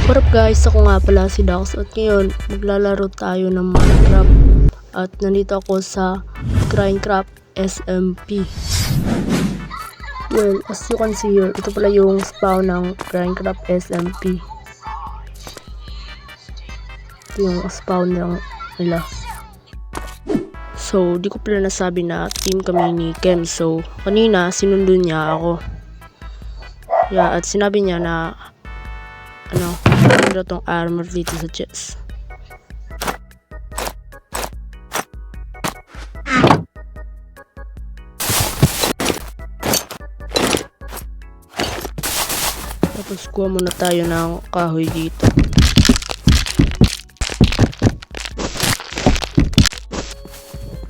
What up guys, ako nga pala si Dax at ngayon maglalaro tayo ng Minecraft at nandito ako sa Minecraft SMP. Well, as you can see here, ito pala yung spawn ng Minecraft SMP. Ito yung spawn nila. So, di ko pala nasabi na team kami ni Kem. So, kanina sinundo niya ako. Yeah, at sinabi niya na tong armor dito sa chest. Tapos kuha muna tayo ng kahoy dito.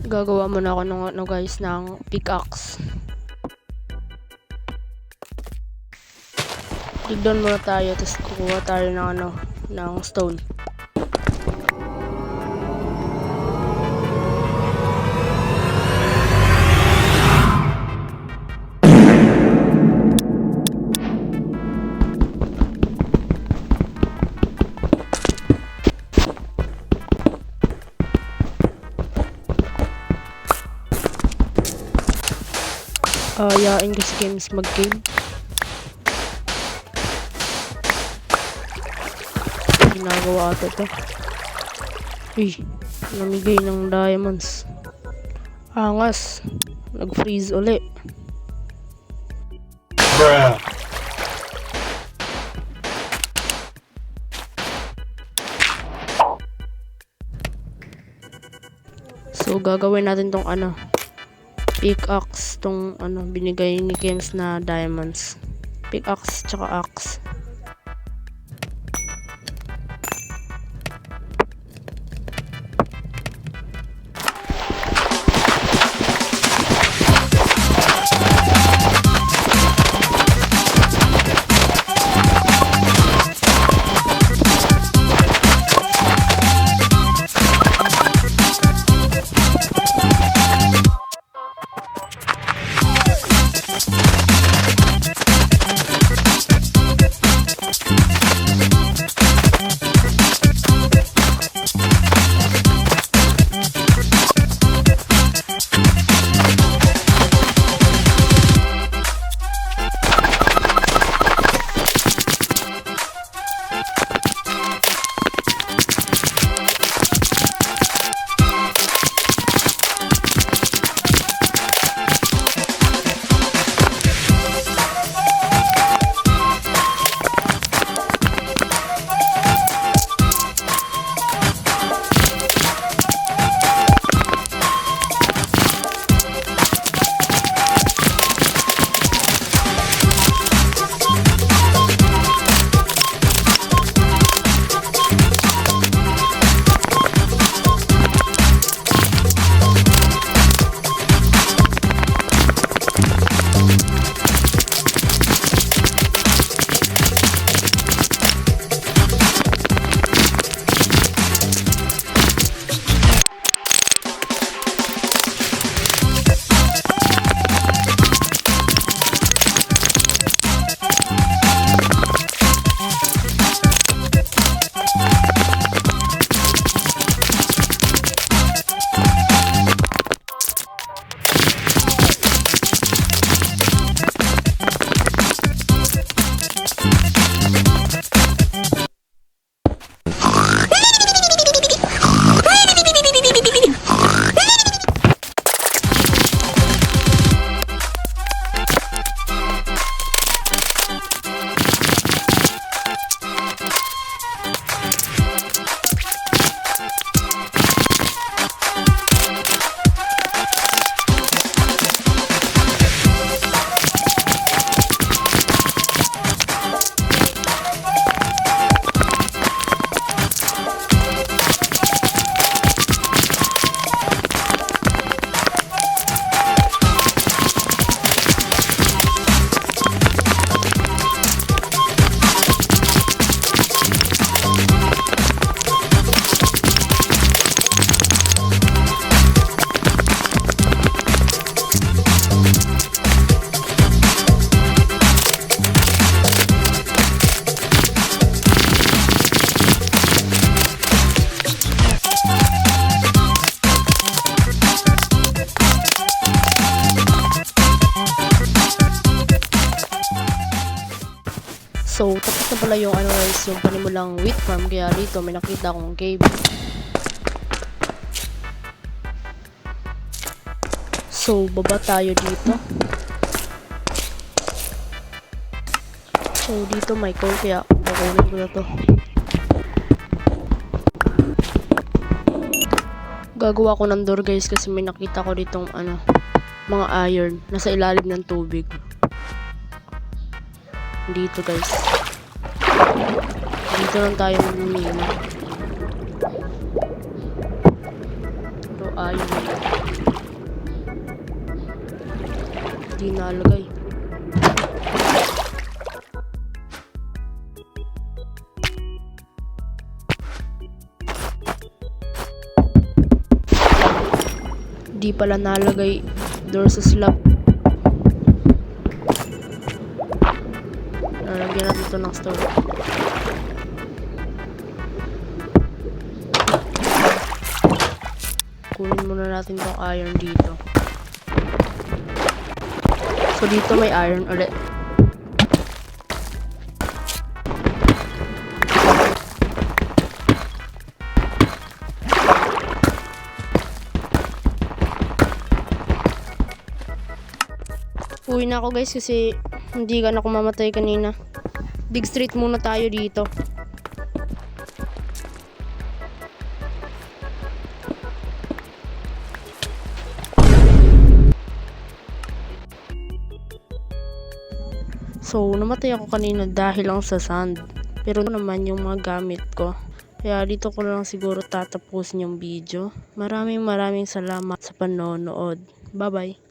Gagawa muna ako ng guys ng pickaxe. Dig down muna tayo, tapos kukuha tayo ng stone. Yain ko si Games mag-game. Ginagawa ata ito. Uy, namigay ng diamonds. Angas. Nag-freeze uli. Bruh. So, gagawin natin tong pickaxe, tong binigay ni Games na diamonds. Pickaxe tsaka axe. pala yung ano guys, yung panimulang wheat farm, kaya dito may nakita akong cave. So, baba tayo dito. So, dito may coal, kaya kukunin ko na to. Gagawa ko ng door guys kasi may nakita ko ditong ano, mga iron nasa ilalim ng tubig. Dito guys. Dito lang tayo mamimina. Pero iron na. Di nalagay. Di pala nalagay door sa slab. Lalagyan natin ito ng stove. Kunin muna natin itong iron dito. So dito may iron ulit. Uwi na ako guys kasi hindi ka na ako mamatay kanina. Big street muna tayo dito. So, namatay ako kanina dahil lang sa sand. Pero naman yung mga gamit ko. Kaya dito ko lang siguro tatapusin yung video. Maraming salamat sa panonood. Bye bye.